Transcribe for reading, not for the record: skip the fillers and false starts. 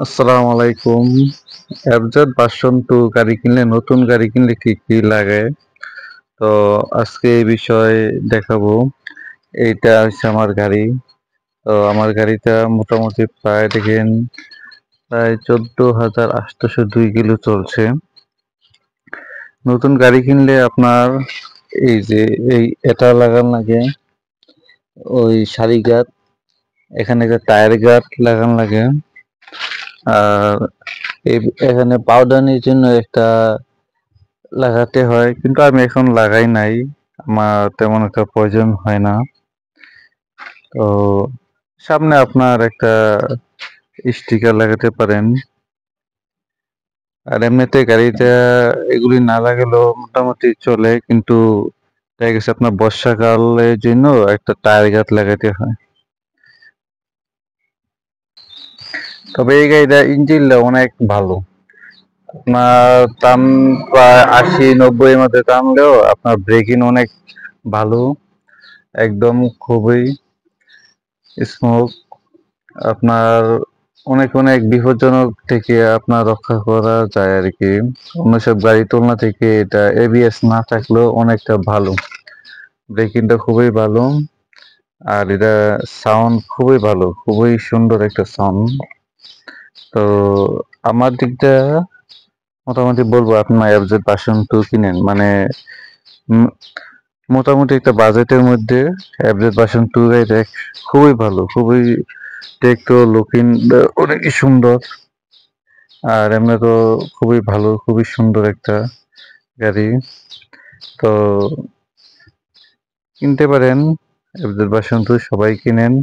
আসসালামু আলাইকুম। অ্যাবজেট ভার্সন 2 গাড়ি কিনলে নতুন গাড়ি কিনলে কি, কি লাগে? তো আজকে এই বিষয়ে দেখাবো। এইটা হচ্ছে আমার গাড়ি। তো আমার গাড়িটা মোটামুটি প্রায় দেখেন প্রায় 14,802 কিলো চলছে। নতুন গাড়ি কিনলে আপনার এই যে এটা লাগান লাগে, ওই সারি গার্ড, এখানে যে টায়ার গার্ড লাগান লাগে। আর এই এখানে পাউডানির জন্য একটা লাগাতে হয়, কিন্তু আমি এখন লাগাই নাই। আমার তেমন একটা প্রয়োজন হয় না। তো সামনে আপনার একটা স্টিকার লাগাতে পারেন। আর এমনিতে গাড়িটা এগুলি না লাগালেও মোটামুটি চলে, কিন্তু দেখা গেছে আপনার বর্ষাকালের জন্য একটা টায়ার গার্ড লাগাতে হয়। তবে এই গাড়িটা ইঞ্জিনটা অনেক ভালো। আপনার টান প্রায় ৮০-৯০ এর মধ্যে টানলেও আপনার ব্রেকিং অনেক ভালো, একদম খুবই স্মুথ। আপনার অনেক অনেক বিপজ্জনক থেকে আপনার রক্ষা করা যায় আর কি। অন্য সব গাড়ির তুলনা থেকে এটা এবিএস না থাকলেও অনেকটা ভালো। ব্রেকিংটা খুবই ভালো। আর এটা সাউন্ড খুবই ভালো, খুবই সুন্দর একটা সাউন্ড। তো আমার দিকটা মোটামুটি বলবো আপনার এফজেড ভার্সন 2 কিনেন, মানে উম, মোটামুটি একটা বাজেটের মধ্যে এফজেড ভার্সন 2 গাড়িটা খুবই ভালো, খুবই দেখতে লুকিং অনেকই সুন্দর। আর এমনি তো খুবই ভালো, খুবই সুন্দর একটা গাড়ি। তো কিনতে পারেন, এফজেড ভার্সন 2 সবাই কিনেন।